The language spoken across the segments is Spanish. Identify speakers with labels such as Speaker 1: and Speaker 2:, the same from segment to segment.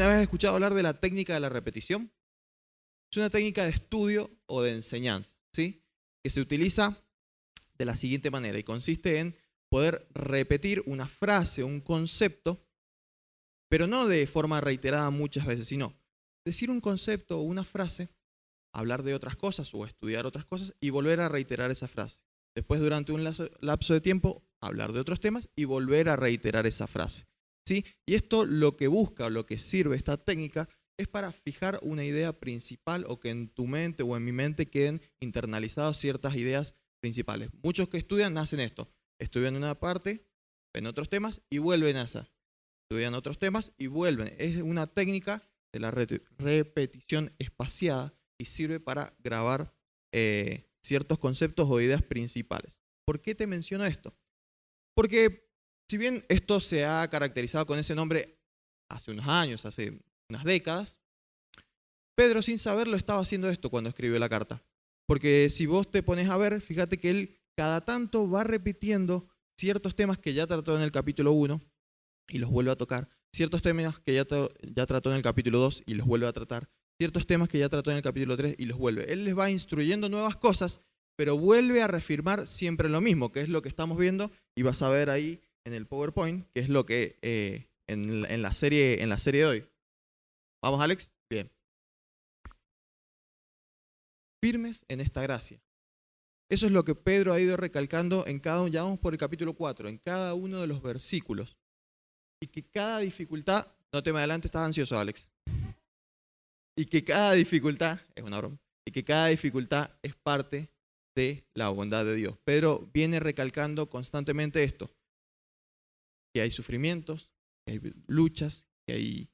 Speaker 1: ¿Alguna vez has escuchado hablar de la técnica de la repetición? Es una técnica de estudio o de enseñanza, ¿sí? Que se utiliza de la siguiente manera y consiste en poder repetir una frase o un concepto, pero no de forma reiterada muchas veces, sino decir un concepto o una frase, hablar de otras cosas o estudiar otras cosas y volver a reiterar esa frase. Después, durante un lapso de tiempo, hablar de otros temas y volver a reiterar esa frase, ¿sí? Y esto lo que busca o lo que sirve esta técnica es para fijar una idea principal o que en tu mente o en mi mente queden internalizadas ciertas ideas principales. Muchos que estudian hacen esto, estudian una parte, ven otros temas y vuelven a esa. Estudian otros temas y vuelven. Es una técnica de la repetición espaciada y sirve para grabar ciertos conceptos o ideas principales. ¿Por qué te menciono esto? Porque si bien esto se ha caracterizado con ese nombre hace unos años, hace unas décadas, Pedro sin saberlo estaba haciendo esto cuando escribió la carta. Porque si vos te pones a ver, fíjate que él cada tanto va repitiendo ciertos temas que ya trató en el capítulo 1 y los vuelve a tocar, ciertos temas que ya trató en el capítulo 2 y los vuelve a tratar, ciertos temas que ya trató en el capítulo 3 y los vuelve. Él les va instruyendo nuevas cosas, pero vuelve a reafirmar siempre lo mismo, que es lo que estamos viendo y vas a ver ahí en el PowerPoint, que es lo que en la serie de hoy. ¿Vamos, Alex? Bien. Firmes en esta gracia. Eso es lo que Pedro ha ido recalcando en cada uno, ya vamos por el capítulo 4, en cada uno de los versículos. Y que cada dificultad, no te me adelantes, estás ansioso, Alex. Y que cada dificultad, es una broma, y que cada dificultad es parte de la bondad de Dios. Pedro viene recalcando constantemente esto, que hay sufrimientos, que hay luchas, que hay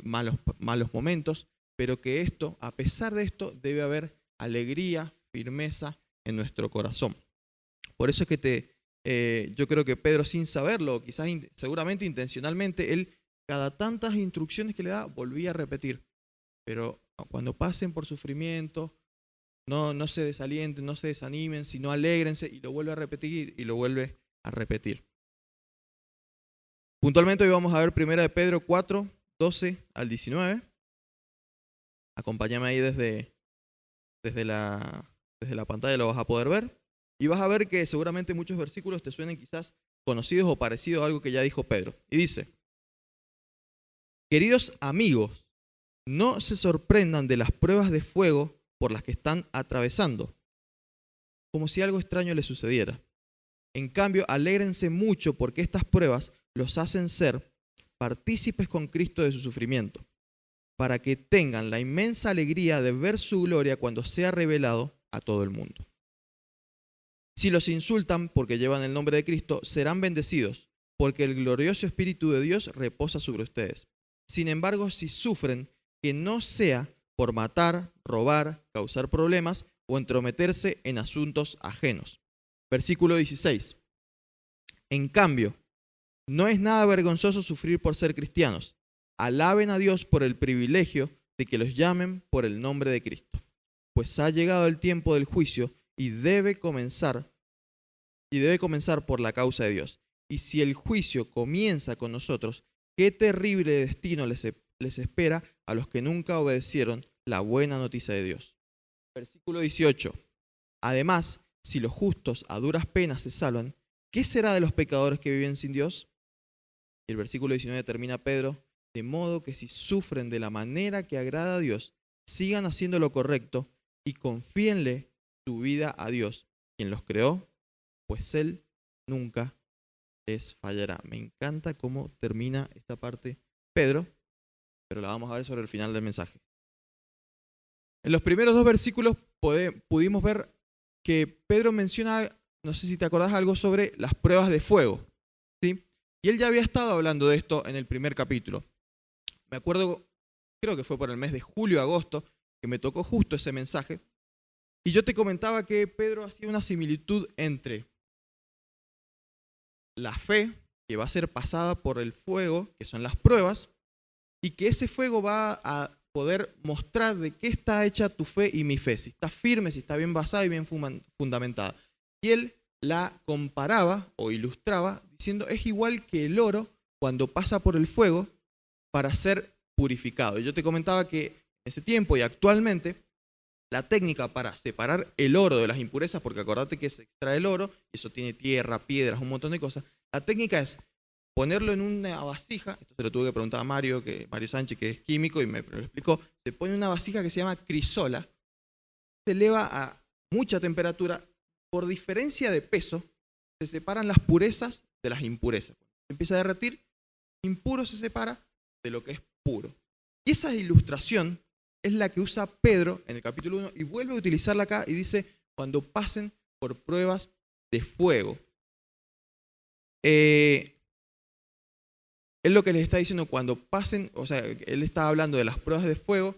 Speaker 1: malos momentos, pero que esto, a pesar de esto, debe haber alegría, firmeza en nuestro corazón. Por eso es que yo creo que Pedro, sin saberlo, quizás seguramente intencionalmente, él cada tantas instrucciones que le da, volvía a repetir. Pero cuando pasen por sufrimiento, no se desalienten, no se desanimen, sino alégrense, y lo vuelve a repetir y lo vuelve a repetir. Puntualmente hoy vamos a ver 1 de Pedro 4, 12 al 19. Acompáñame ahí desde la pantalla, lo vas a poder ver. Y vas a ver que seguramente muchos versículos te suenen quizás conocidos o parecidos a algo que ya dijo Pedro. Y dice, queridos amigos, no se sorprendan de las pruebas de fuego por las que están atravesando, como si algo extraño les sucediera. En cambio, alégrense mucho porque estas pruebas los hacen ser partícipes con Cristo de su sufrimiento, para que tengan la inmensa alegría de ver su gloria cuando sea revelado a todo el mundo. Si los insultan porque llevan el nombre de Cristo, serán bendecidos, porque el glorioso Espíritu de Dios reposa sobre ustedes. Sin embargo, si sufren, que no sea por matar, robar, causar problemas o entrometerse en asuntos ajenos. Versículo 16. En cambio, no es nada vergonzoso sufrir por ser cristianos. Alaben a Dios por el privilegio de que los llamen por el nombre de Cristo. Pues ha llegado el tiempo del juicio y debe comenzar por la causa de Dios. Y si el juicio comienza con nosotros, qué terrible destino les espera a los que nunca obedecieron la buena noticia de Dios. Versículo 18. Además, si los justos a duras penas se salvan, ¿qué será de los pecadores que viven sin Dios? Y el versículo 19 termina Pedro, de modo que si sufren de la manera que agrada a Dios, sigan haciendo lo correcto y confíenle su vida a Dios, quien los creó, pues Él nunca les fallará. Me encanta cómo termina esta parte Pedro, pero la vamos a ver sobre el final del mensaje. En los primeros dos versículos pudimos ver que Pedro menciona, no sé si te acordás, algo sobre las pruebas de fuego, ¿sí? Y él ya había estado hablando de esto en el primer capítulo. Me acuerdo, creo que fue por el mes de julio, agosto, que me tocó justo ese mensaje. Y yo te comentaba que Pedro hacía una similitud entre la fe, que va a ser pasada por el fuego, que son las pruebas, y que ese fuego va a poder mostrar de qué está hecha tu fe y mi fe, si está firme, si está bien basada y bien fundamentada. Y él la comparaba o ilustraba diciendo, es igual que el oro cuando pasa por el fuego para ser purificado. Yo te comentaba que en ese tiempo y actualmente la técnica para separar el oro de las impurezas, porque acordate que se extrae el oro, y eso tiene tierra, piedras, un montón de cosas, la técnica es ponerlo en una vasija. Esto se lo tuve que preguntar a Mario Sánchez, que es químico, y me lo explicó. Se pone en una vasija que se llama crisola, se eleva a mucha temperatura, por diferencia de peso, se separan las purezas de las impurezas. Se empieza a derretir, impuro se separa de lo que es puro. Y esa ilustración es la que usa Pedro en el capítulo 1 y vuelve a utilizarla acá y dice, cuando pasen por pruebas de fuego. Él lo que les está diciendo, cuando pasen, o sea, él está hablando de las pruebas de fuego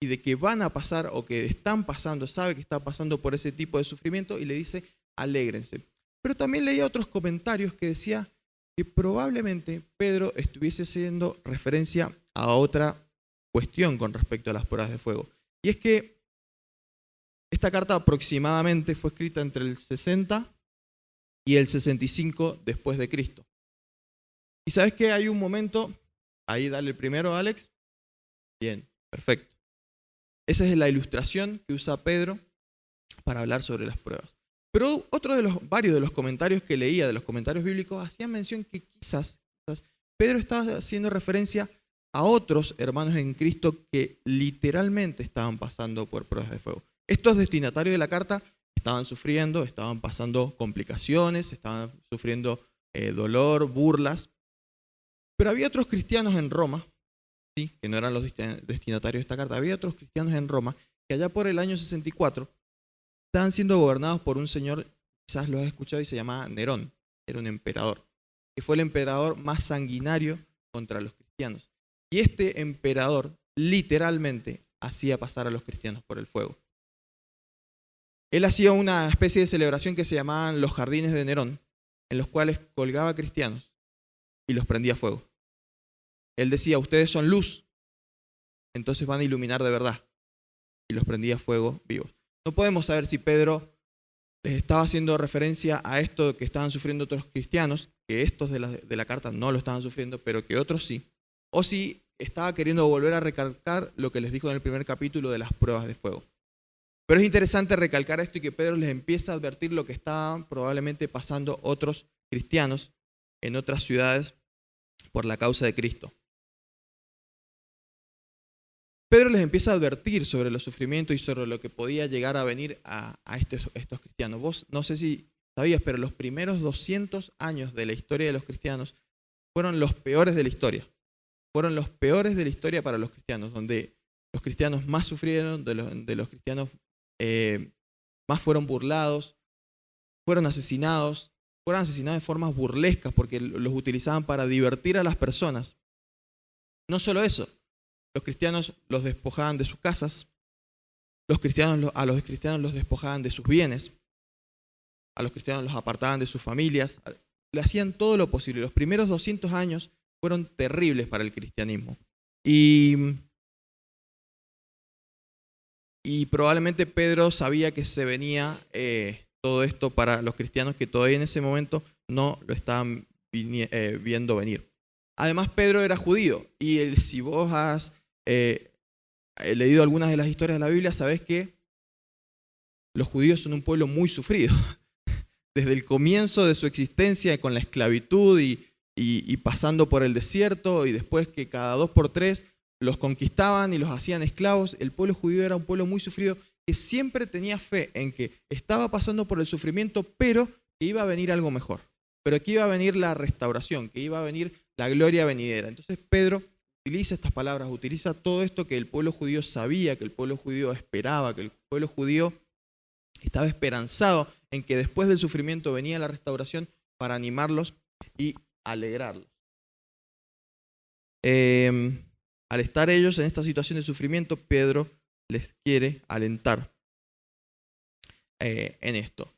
Speaker 1: y de que van a pasar o que están pasando, sabe que está pasando por ese tipo de sufrimiento y le dice, alégrense. Pero también leía otros comentarios que decía que probablemente Pedro estuviese haciendo referencia a otra cuestión con respecto a las pruebas de fuego. Y es que esta carta aproximadamente fue escrita entre el 60 y el 65 después de Cristo. Y sabes que hay un momento, ahí dale el primero, Alex. Bien, perfecto. Esa es la ilustración que usa Pedro para hablar sobre las pruebas. Pero varios de los comentarios que leía, de los comentarios bíblicos, hacían mención que quizás Pedro estaba haciendo referencia a otros hermanos en Cristo que literalmente estaban pasando por pruebas de fuego. Estos destinatarios de la carta estaban sufriendo, estaban pasando complicaciones, estaban sufriendo dolor, burlas. Pero había otros cristianos en Roma, ¿sí?, que no eran los destinatarios de esta carta. Había otros cristianos en Roma que allá por el año 64 estaban siendo gobernados por un señor, quizás lo has escuchado, y se llamaba Nerón. Era un emperador, que fue el emperador más sanguinario contra los cristianos. Y este emperador literalmente hacía pasar a los cristianos por el fuego. Él hacía una especie de celebración que se llamaban los jardines de Nerón, en los cuales colgaba cristianos y los prendía a fuego. Él decía, ustedes son luz, entonces van a iluminar de verdad. Y los prendía a fuego vivos. No podemos saber si Pedro les estaba haciendo referencia a esto que estaban sufriendo otros cristianos, que estos de la carta no lo estaban sufriendo, pero que otros sí. O si estaba queriendo volver a recalcar lo que les dijo en el primer capítulo de las pruebas de fuego. Pero es interesante recalcar esto y que Pedro les empieza a advertir lo que estaban probablemente pasando otros cristianos en otras ciudades por la causa de Cristo. Pedro les empieza a advertir sobre los sufrimientos y sobre lo que podía llegar a venir a estos cristianos. Vos no sé si sabías, pero los primeros 200 años de la historia de los cristianos fueron los peores de la historia. Fueron los peores de la historia para los cristianos, donde los cristianos más sufrieron, de los cristianos más fueron burlados, fueron asesinados de formas burlescas porque los utilizaban para divertir a las personas. No solo eso, los cristianos los despojaban de sus casas, a los cristianos los despojaban de sus bienes, a los cristianos los apartaban de sus familias, le hacían todo lo posible. Los primeros 200 años fueron terribles para el cristianismo. Y probablemente Pedro sabía que se venía todo esto para los cristianos que todavía en ese momento no lo estaban viendo venir. Además, Pedro era judío y si vos has leído algunas de las historias de la Biblia, sabés que los judíos son un pueblo muy sufrido. Desde el comienzo de su existencia con la esclavitud y pasando por el desierto y después que cada 2 por 3 los conquistaban y los hacían esclavos, el pueblo judío era un pueblo muy sufrido que siempre tenía fe en que estaba pasando por el sufrimiento, pero que iba a venir algo mejor, pero que iba a venir la restauración, que iba a venir la gloria venidera. Entonces Pedro utiliza estas palabras, utiliza todo esto que el pueblo judío sabía, que el pueblo judío esperaba, que el pueblo judío estaba esperanzado en que después del sufrimiento venía la restauración para animarlos y alegrarlos. Al estar ellos en esta situación de sufrimiento, Pedro les quiere alentar en esto.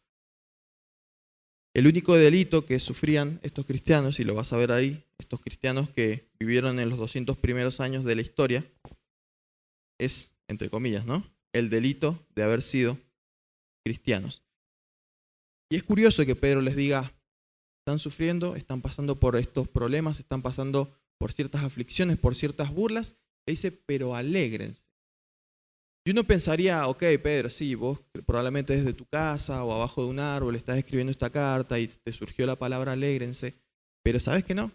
Speaker 1: El único delito que sufrían estos cristianos, y lo vas a ver ahí, estos cristianos que vivieron en los 200 primeros años de la historia, es, entre comillas, ¿no?, el delito de haber sido cristianos. Y es curioso que Pedro les diga, están sufriendo, están pasando por estos problemas, están pasando por ciertas aflicciones, por ciertas burlas, Le dice, pero alégrense. Y uno pensaría, ok, Pedro, sí, vos probablemente desde tu casa o abajo de un árbol estás escribiendo esta carta y te surgió la palabra alégrense, pero ¿sabes qué no?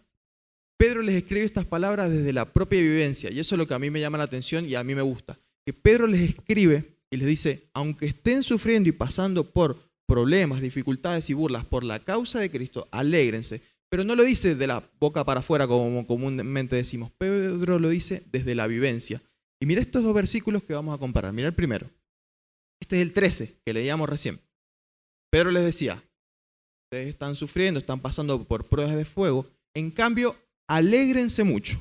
Speaker 1: Pedro les escribe estas palabras desde la propia vivencia, y eso es lo que a mí me llama la atención y a mí me gusta. Que Pedro les escribe y les dice, aunque estén sufriendo y pasando por problemas, dificultades y burlas por la causa de Cristo, alégrense. Pero no lo dice de la boca para afuera como comúnmente decimos. Pedro lo dice desde la vivencia. Y mira estos dos versículos que vamos a comparar. Mira el primero. Este es el 13 que leíamos recién. Pedro les decía, ustedes están sufriendo, están pasando por pruebas de fuego. En cambio, alégrense mucho,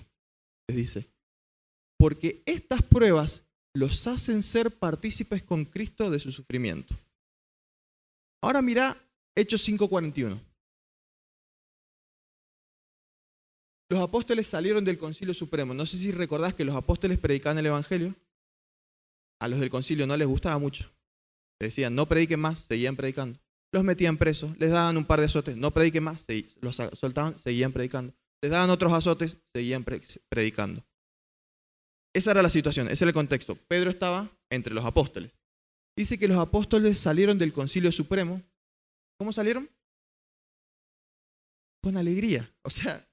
Speaker 1: les dice, porque estas pruebas los hacen ser partícipes con Cristo de su sufrimiento. Ahora mira Hechos 5:41. Los apóstoles salieron del Concilio Supremo. No sé si recordás que los apóstoles predicaban el Evangelio. A los del concilio no les gustaba mucho. Les decían, no prediquen más, seguían predicando. Los metían presos, les daban un par de azotes, no prediquen más, los soltaban, seguían predicando. Les daban otros azotes, seguían predicando. Esa era la situación, ese era el contexto. Pedro estaba entre los apóstoles. Dice que los apóstoles salieron del Concilio Supremo. ¿Cómo salieron? Con alegría. O sea,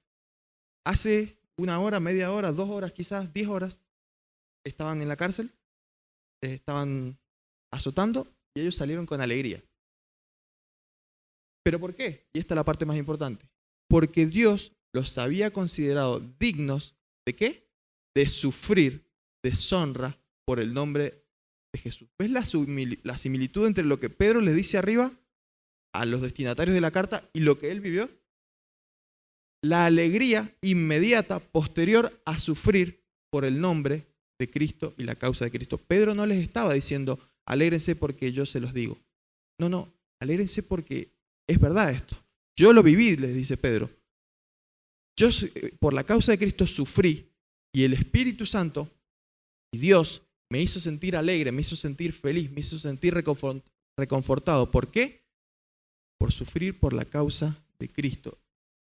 Speaker 1: hace 1 hora, media hora, 2 horas, quizás 10 horas, estaban en la cárcel, estaban azotando y ellos salieron con alegría. ¿Pero por qué? Y esta es la parte más importante. Porque Dios los había considerado dignos ¿de qué? De sufrir deshonra por el nombre de Jesús. ¿Ves la similitud entre lo que Pedro les dice arriba a los destinatarios de la carta y lo que él vivió? La alegría inmediata, posterior a sufrir por el nombre de Cristo y la causa de Cristo. Pedro no les estaba diciendo, alégrense porque yo se los digo. No, alégrense porque es verdad esto. Yo lo viví, les dice Pedro. Yo por la causa de Cristo sufrí y el Espíritu Santo y Dios me hizo sentir alegre, me hizo sentir feliz, me hizo sentir reconfortado. ¿Por qué? Por sufrir por la causa de Cristo,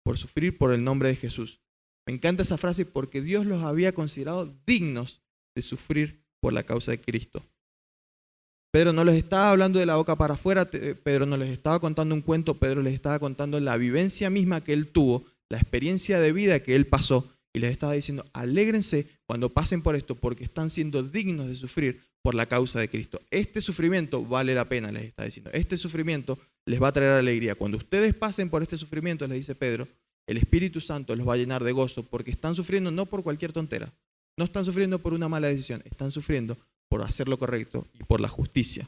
Speaker 1: por sufrir por el nombre de Jesús. Me encanta esa frase porque Dios los había considerado dignos de sufrir por la causa de Cristo. Pedro no les estaba hablando de la boca para afuera, Pedro no les estaba contando un cuento, Pedro les estaba contando la vivencia misma que él tuvo, la experiencia de vida que él pasó, y les estaba diciendo, alégrense cuando pasen por esto, porque están siendo dignos de sufrir por la causa de Cristo. Este sufrimiento vale la pena, les está diciendo. Este sufrimiento les va a traer alegría. Cuando ustedes pasen por este sufrimiento, les dice Pedro, el Espíritu Santo los va a llenar de gozo, porque están sufriendo no por cualquier tontera, no están sufriendo por una mala decisión, están sufriendo por hacer lo correcto y por la justicia.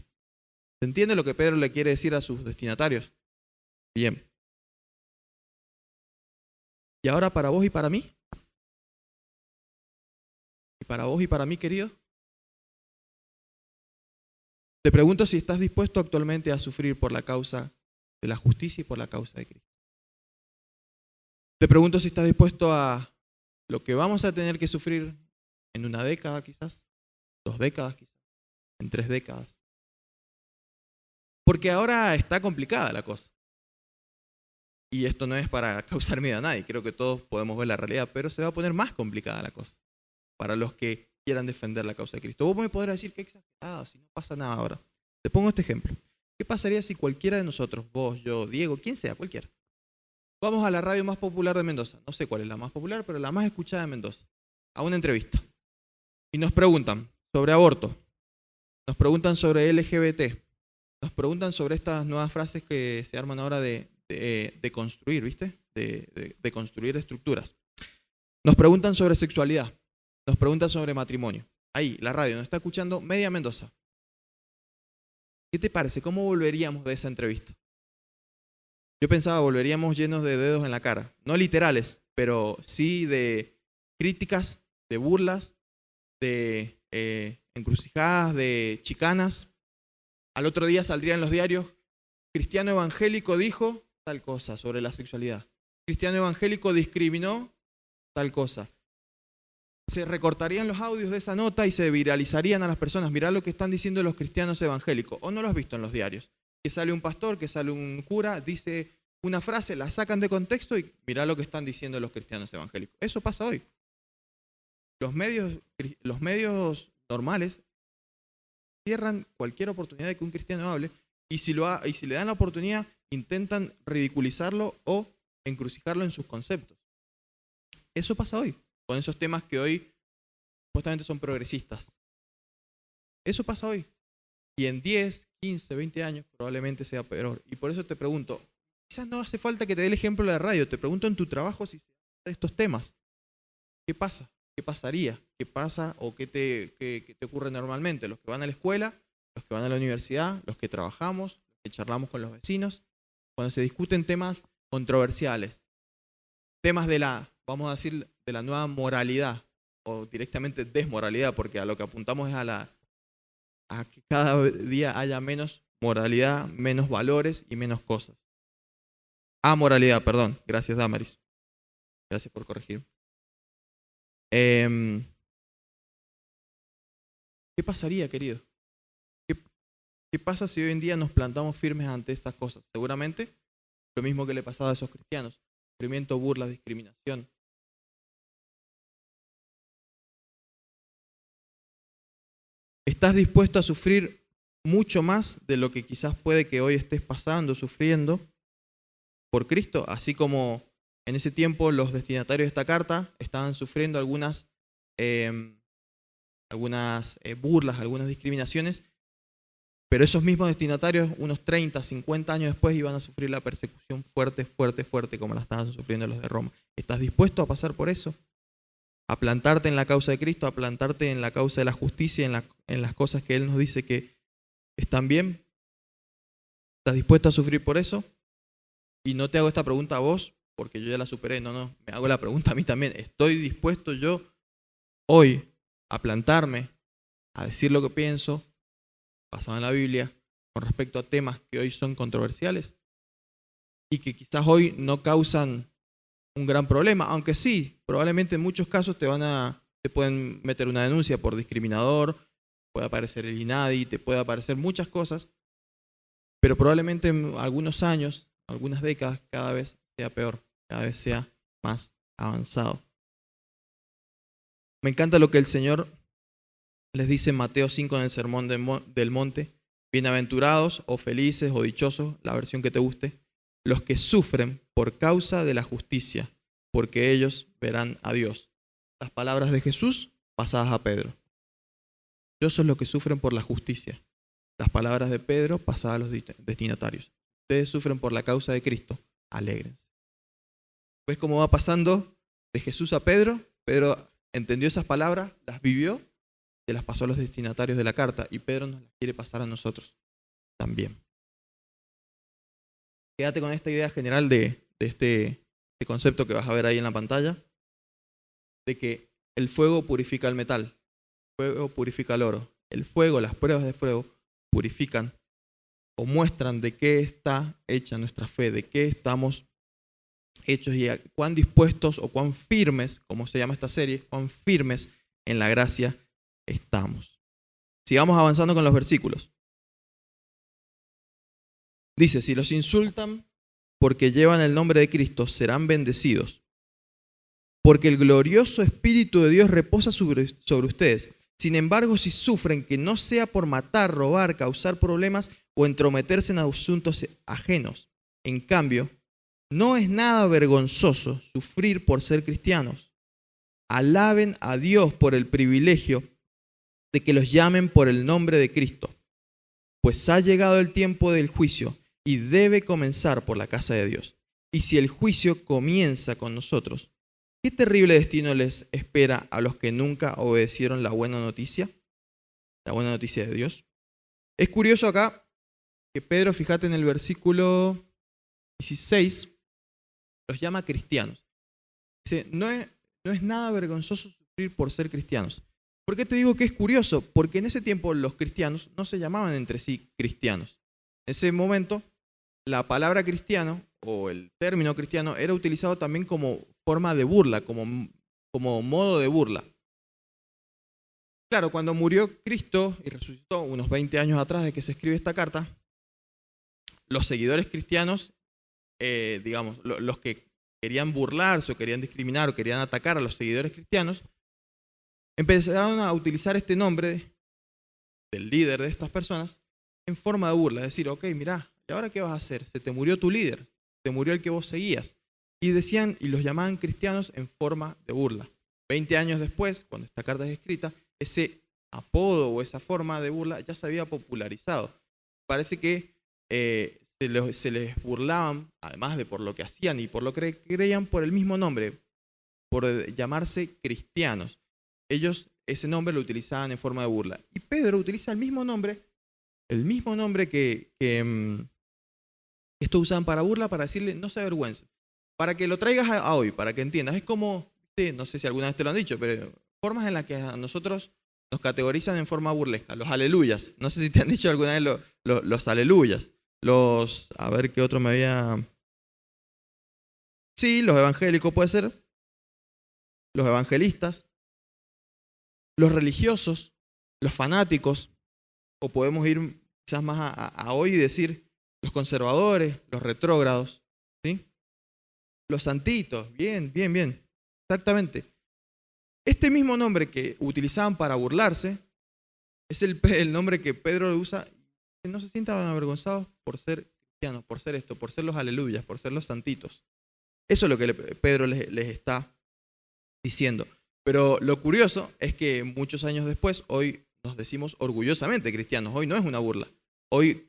Speaker 1: ¿Se entiende lo que Pedro le quiere decir a sus destinatarios? Bien. ¿Y ahora para vos y para mí? ¿Y para vos y para mí, querido? Te pregunto si estás dispuesto actualmente a sufrir por la causa de la justicia y por la causa de Cristo. Te pregunto si estás dispuesto a lo que vamos a tener que sufrir en 1 década quizás, 2 décadas quizás, en 3 décadas. Porque ahora está complicada la cosa. Y esto no es para causar miedo a nadie, creo que todos podemos ver la realidad, pero se va a poner más complicada la cosa para los que quieran defender la causa de Cristo. Vos me podrás decir que exagerado, si no pasa nada ahora. Te pongo este ejemplo. ¿Qué pasaría si cualquiera de nosotros, vos, yo, Diego, quien sea, cualquiera, vamos a la radio más popular de Mendoza, no sé cuál es la más popular, pero la más escuchada de Mendoza, a una entrevista, y nos preguntan sobre aborto, nos preguntan sobre LGBT, nos preguntan sobre estas nuevas frases que se arman ahora de construir, ¿viste? De construir estructuras. Nos preguntan sobre sexualidad, nos preguntan sobre matrimonio. Ahí, la radio, nos está escuchando media Mendoza. ¿Qué te parece? ¿Cómo volveríamos de esa entrevista? Yo pensaba volveríamos llenos de dedos en la cara. No literales, pero sí de críticas, de burlas, de encrucijadas, de chicanas. Al otro día saldría en los diarios, cristiano evangélico dijo tal cosa sobre la sexualidad. Cristiano evangélico discriminó tal cosa. Se recortarían los audios de esa nota y se viralizarían a las personas. Mirá lo que están diciendo los cristianos evangélicos. ¿O no lo has visto en los diarios? Que sale un pastor, que sale un cura, dice una frase, la sacan de contexto y mirá lo que están diciendo los cristianos evangélicos. Eso pasa hoy. los medios normales cierran cualquier oportunidad de que un cristiano hable, y si le dan la oportunidad, intentan ridiculizarlo o encrucijarlo en sus conceptos. Eso pasa hoy, con esos temas que hoy supuestamente son progresistas. Eso pasa hoy. Y en 10, 15, 20 años probablemente sea peor. Y por eso te pregunto, quizás no hace falta que te dé el ejemplo de la radio, te pregunto en tu trabajo si se habla de estos temas. ¿Qué pasa? ¿Qué pasaría? ¿Qué pasa o qué te ocurre normalmente? Los que van a la escuela, los que van a la universidad, los que trabajamos, los que charlamos con los vecinos, cuando se discuten temas controversiales, temas vamos a decir, de la nueva moralidad o directamente desmoralidad, porque a lo que apuntamos es a que cada día haya menos moralidad, menos valores y menos cosas. Amoralidad, perdón. Gracias, Damaris. Gracias por corregir. ¿Qué pasaría, querido? ¿Qué pasa si hoy en día nos plantamos firmes ante estas cosas? Seguramente lo mismo que le pasaba a esos cristianos. Sufrimiento, burlas, discriminación. ¿Estás dispuesto a sufrir mucho más de lo que quizás puede que hoy estés pasando, sufriendo por Cristo? Así como en ese tiempo los destinatarios de esta carta estaban sufriendo algunas burlas, algunas discriminaciones, pero esos mismos destinatarios unos 30, 50 años después iban a sufrir la persecución fuerte, fuerte, fuerte como la estaban sufriendo los de Roma. ¿Estás dispuesto a pasar por eso? A plantarte en la causa de Cristo, a plantarte en la causa de la justicia, en las cosas que Él nos dice que están bien. ¿Estás dispuesto a sufrir por eso? Y no te hago esta pregunta a vos, porque yo ya la superé, no, me hago la pregunta a mí también. ¿Estoy dispuesto yo hoy a plantarme, a decir lo que pienso, basado en la Biblia, con respecto a temas que hoy son controversiales y que quizás hoy no causan un gran problema, aunque sí, probablemente en muchos casos te pueden meter una denuncia por discriminador, puede aparecer el INADI, te puede aparecer muchas cosas, pero probablemente en algunos años, algunas décadas, cada vez sea peor, cada vez sea más avanzado. Me encanta lo que el Señor les dice en Mateo 5 en el Sermón del Monte: bienaventurados o felices o dichosos, la versión que te guste, los que sufren por causa de la justicia, porque ellos verán a Dios. Las palabras de Jesús pasadas a Pedro. Dichosos los que sufren por la justicia. Las palabras de Pedro pasadas a los destinatarios. Ustedes sufren por la causa de Cristo, alégrense. ¿Ves cómo va pasando de Jesús a Pedro? Pedro entendió esas palabras, las vivió, se las pasó a los destinatarios de la carta, y Pedro nos las quiere pasar a nosotros también. Quédate con esta idea general de este concepto que vas a ver ahí en la pantalla, de que el fuego purifica el metal, el fuego purifica el oro. El fuego, las pruebas de fuego, purifican o muestran de qué está hecha nuestra fe, de qué estamos hechos y cuán dispuestos o cuán firmes, como se llama esta serie, cuán firmes en la gracia estamos. Sigamos avanzando con los versículos. Dice: si los insultan porque llevan el nombre de Cristo, serán bendecidos, porque el glorioso Espíritu de Dios reposa sobre ustedes. Sin embargo, si sufren, que no sea por matar, robar, causar problemas o entrometerse en asuntos ajenos. En cambio, no es nada vergonzoso sufrir por ser cristianos. Alaben a Dios por el privilegio de que los llamen por el nombre de Cristo, pues ha llegado el tiempo del juicio y debe comenzar por la casa de Dios. Y si el juicio comienza con nosotros, ¿qué terrible destino les espera a los que nunca obedecieron la buena noticia de Dios? Es curioso acá que Pedro, fíjate en el versículo 16, los llama cristianos. Dice: no es nada vergonzoso sufrir por ser cristianos. ¿Por qué te digo que es curioso? Porque en ese tiempo los cristianos no se llamaban entre sí cristianos. En ese momento, la palabra cristiano o el término cristiano era utilizado también como forma de burla, como modo de burla. Claro, cuando murió Cristo y resucitó unos 20 años atrás de que se escribe esta carta, los seguidores cristianos, los que querían burlarse o querían discriminar o querían atacar a los seguidores cristianos, empezaron a utilizar este nombre del líder de estas personas en forma de burla. Decir, ok, mirá, ¿y ahora qué vas a hacer? Se te murió tu líder, te murió el que vos seguías. Y decían, y los llamaban cristianos en forma de burla. 20 años después, cuando esta carta es escrita, ese apodo o esa forma de burla ya se había popularizado. Parece que se les burlaban, además de por lo que hacían y por lo que creían, por el mismo nombre, por llamarse cristianos. Ellos ese nombre lo utilizaban en forma de burla. Y Pedro utiliza el mismo nombre que estos usaban para burla, para decirle no se avergüencen. Para que lo traigas a hoy, para que entiendas. Es como, no sé si alguna vez te lo han dicho, pero formas en las que a nosotros nos categorizan en forma burlesca. Los aleluyas. No sé si te han dicho alguna vez los aleluyas. A ver qué otro me había... Sí, los evangélicos puede ser. Los evangelistas. Los religiosos. Los fanáticos. O podemos ir quizás más a hoy y decir los conservadores, los retrógrados. ¿Sí? Los santitos. Bien, bien, bien. Exactamente. Este mismo nombre que utilizaban para burlarse es el nombre que Pedro usa. Que no se sientan avergonzados por ser cristianos, por ser esto, por ser los aleluyas, por ser los santitos. Eso es lo que Pedro les está diciendo. Pero lo curioso es que muchos años después, hoy nos decimos orgullosamente cristianos. Hoy no es una burla. Hoy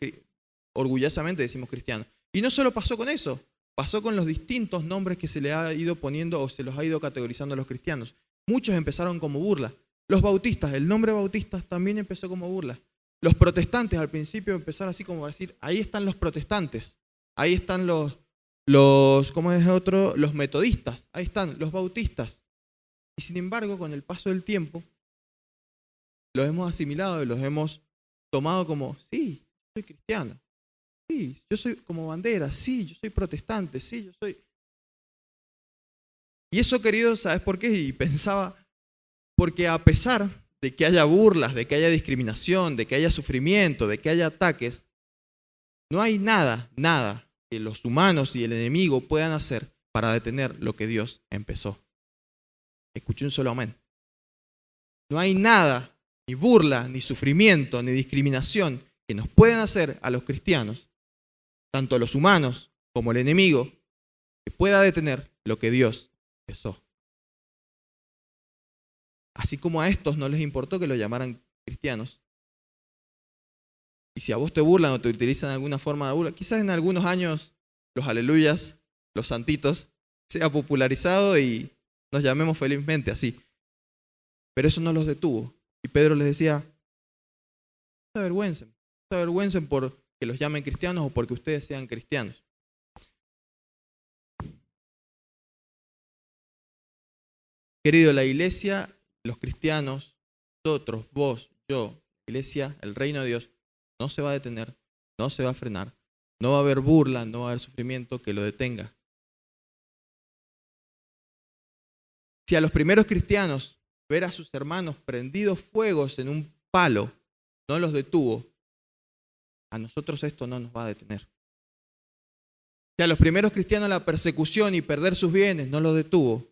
Speaker 1: orgullosamente decimos cristianos. Y no solo pasó con eso, pasó con los distintos nombres que se le ha ido poniendo o se los ha ido categorizando a los cristianos. Muchos empezaron como burla. Los bautistas, el nombre bautistas también empezó como burla. Los protestantes al principio empezaron así como a decir, ahí están los protestantes, ahí están ¿cómo es otro? Los metodistas, ahí están los bautistas. Y sin embargo, con el paso del tiempo, los hemos asimilado y los hemos tomado como, sí, yo soy cristiano, sí, yo soy como bandera, sí, yo soy protestante, sí, yo soy... Y eso, queridos, ¿sabes por qué? Y pensaba, porque a pesar de que haya burlas, de que haya discriminación, de que haya sufrimiento, de que haya ataques, no hay nada que los humanos y el enemigo puedan hacer para detener lo que Dios empezó. Escuché un solo amén. No hay nada, ni burla, ni sufrimiento, ni discriminación que nos puedan hacer a los cristianos, tanto los humanos como el enemigo, que pueda detener lo que Dios empezó. Así como a estos no les importó que lo llamaran cristianos. Y si a vos te burlan o te utilizan de alguna forma de burla, quizás en algunos años los aleluyas, los santitos, sea popularizado y nos llamemos felizmente así. Pero eso no los detuvo. Y Pedro les decía, no se avergüencen por que los llamen cristianos o porque ustedes sean cristianos. Querido, la iglesia, los cristianos, nosotros, vos, yo, la iglesia, el reino de Dios, no se va a detener, no se va a frenar, no va a haber burla, no va a haber sufrimiento que lo detenga. Si a los primeros cristianos ver a sus hermanos prendidos fuegos en un palo no los detuvo, a nosotros esto no nos va a detener. Si a los primeros cristianos la persecución y perder sus bienes no los detuvo,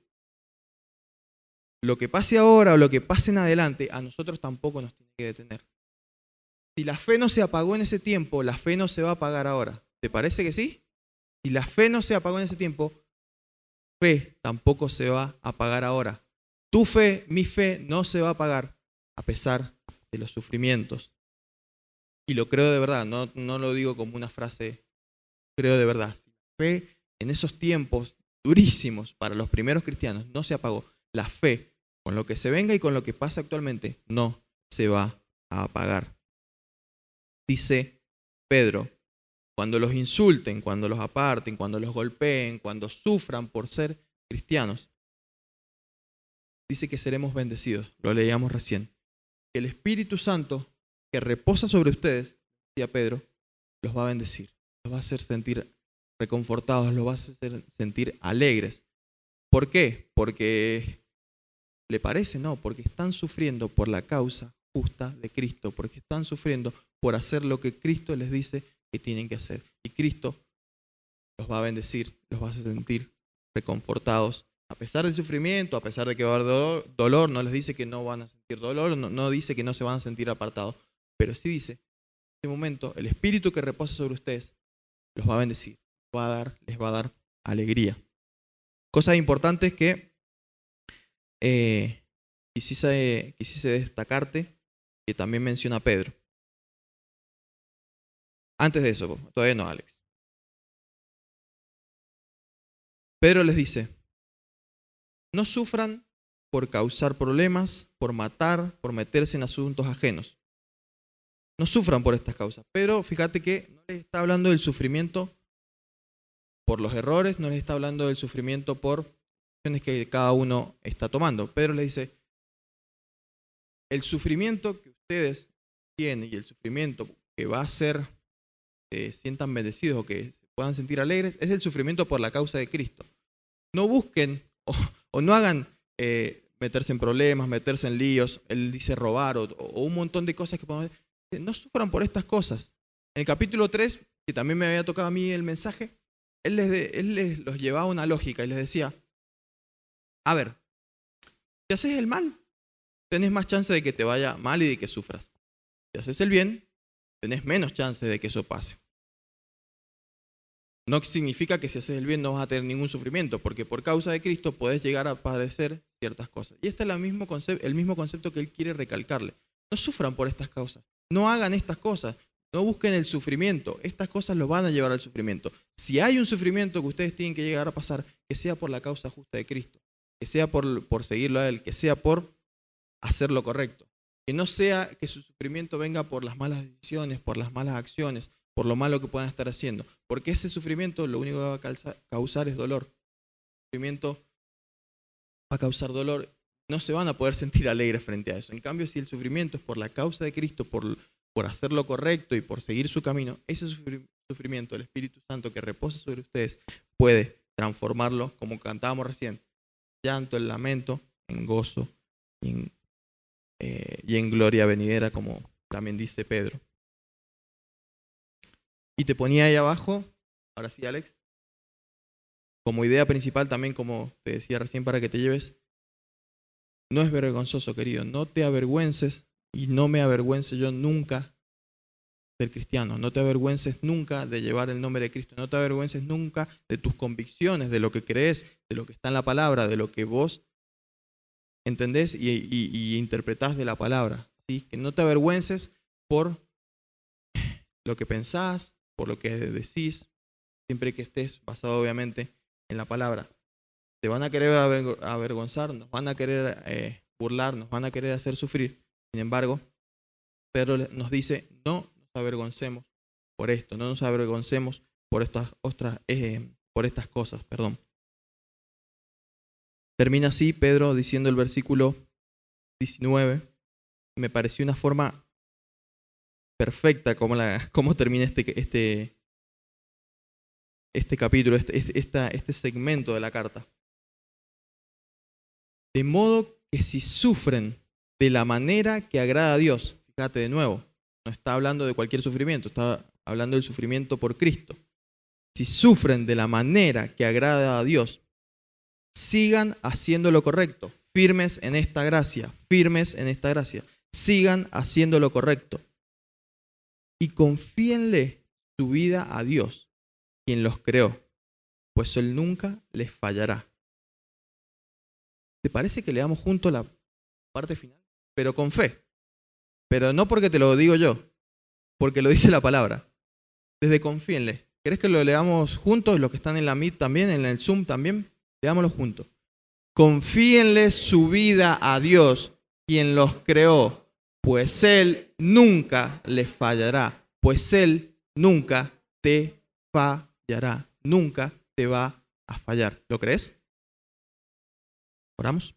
Speaker 1: lo que pase ahora o lo que pase en adelante, a nosotros tampoco nos tiene que detener. Si la fe no se apagó en ese tiempo, la fe no se va a apagar ahora. ¿Te parece que sí? Si la fe no se apagó en ese tiempo, fe tampoco se va a apagar ahora. Tu fe, mi fe, no se va a apagar a pesar de los sufrimientos. Y lo creo de verdad, no lo digo como una frase, creo de verdad. Si la fe en esos tiempos durísimos para los primeros cristianos no se apagó, la fe, con lo que se venga y con lo que pasa actualmente, no se va a apagar. Dice Pedro, cuando los insulten, cuando los aparten, cuando los golpeen, cuando sufran por ser cristianos, dice que seremos bendecidos, lo leíamos recién. Que el Espíritu Santo que reposa sobre ustedes, decía Pedro, los va a bendecir, los va a hacer sentir reconfortados, los va a hacer sentir alegres. ¿Por qué? Porque, ¿le parece? No, porque están sufriendo por la causa justa de Cristo, porque están sufriendo por hacer lo que Cristo les dice que tienen que hacer. Y Cristo los va a bendecir, los va a hacer sentir reconfortados A pesar del sufrimiento, a pesar de que va a haber dolor, no les dice que no van a sentir dolor, no dice que no se van a sentir apartados, pero sí dice, en este momento, el Espíritu que reposa sobre ustedes los va a bendecir, les va a dar alegría. Cosas importantes que quisiese destacarte, que también menciona Pedro. Antes de eso, todavía no, Alex. Pedro les dice, no sufran por causar problemas, por matar, por meterse en asuntos ajenos. No sufran por estas causas. Pero fíjate que no les está hablando del sufrimiento por los errores, no les está hablando del sufrimiento por acciones que cada uno está tomando. Pedro les dice, el sufrimiento que ustedes tienen y el sufrimiento que va a hacer que se sientan bendecidos o que se puedan sentir alegres es el sufrimiento por la causa de Cristo. No busquen o no hagan meterse en problemas, meterse en líos, él dice robar o un montón de cosas que podemos decir. No sufran por estas cosas. En el capítulo 3, que también me había tocado a mí el mensaje, él les los llevaba a una lógica y les decía, a ver, si haces el mal, tenés más chance de que te vaya mal y de que sufras. Si haces el bien, tenés menos chance de que eso pase. No significa que si haces el bien no vas a tener ningún sufrimiento, porque por causa de Cristo podés llegar a padecer ciertas cosas. Y este es el mismo concepto que él quiere recalcarle. No sufran por estas causas, no hagan estas cosas, no busquen el sufrimiento. Estas cosas los van a llevar al sufrimiento. Si hay un sufrimiento que ustedes tienen que llegar a pasar, que sea por la causa justa de Cristo, que sea por seguirlo a Él, que sea por hacer lo correcto. Que no sea que su sufrimiento venga por las malas decisiones, por las malas acciones, por lo malo que puedan estar haciendo. Porque ese sufrimiento lo único que va a causar es dolor. El sufrimiento va a causar dolor. No se van a poder sentir alegres frente a eso. En cambio, si el sufrimiento es por la causa de Cristo, por hacer lo correcto y por seguir su camino, ese sufrimiento, el Espíritu Santo que reposa sobre ustedes, puede transformarlo, como cantábamos recién, llanto, en lamento, en gozo y en gloria venidera, como también dice Pedro. Y te ponía ahí abajo, ahora sí, Alex, como idea principal también, como te decía recién, para que te lleves, no es vergonzoso, querido, no te avergüences y no me avergüence yo nunca ser cristiano, no te avergüences nunca de llevar el nombre de Cristo, no te avergüences nunca de tus convicciones, de lo que crees, de lo que está en la palabra, de lo que vos entendés y interpretás de la palabra, ¿sí? Que no te avergüences por lo que pensás, por lo que decís, siempre que estés basado obviamente en la palabra. Te van a querer avergonzar, nos van a querer burlar, nos van a querer hacer sufrir. Sin embargo, Pedro nos dice, no nos avergoncemos por esto, no nos avergoncemos por estas cosas, perdón. Termina así Pedro diciendo el versículo 19, me pareció una forma perfecta como termina este capítulo, este segmento de la carta. De modo que si sufren de la manera que agrada a Dios, fíjate de nuevo, no está hablando de cualquier sufrimiento, está hablando del sufrimiento por Cristo. Si sufren de la manera que agrada a Dios, sigan haciendo lo correcto, firmes en esta gracia, sigan haciendo lo correcto. Y confíenle su vida a Dios, quien los creó, pues Él nunca les fallará. ¿Te parece que leamos juntos la parte final? Pero con fe. Pero no porque te lo digo yo, porque lo dice la palabra. Desde confíenle. ¿Querés que lo leamos juntos? Los que están en la Meet también, en el Zoom también. Leámoslo juntos. Confíenle su vida a Dios, quien los creó, pues Él nunca les fallará. Pues Él nunca te fallará. Nunca te va a fallar. ¿Lo crees? Oramos.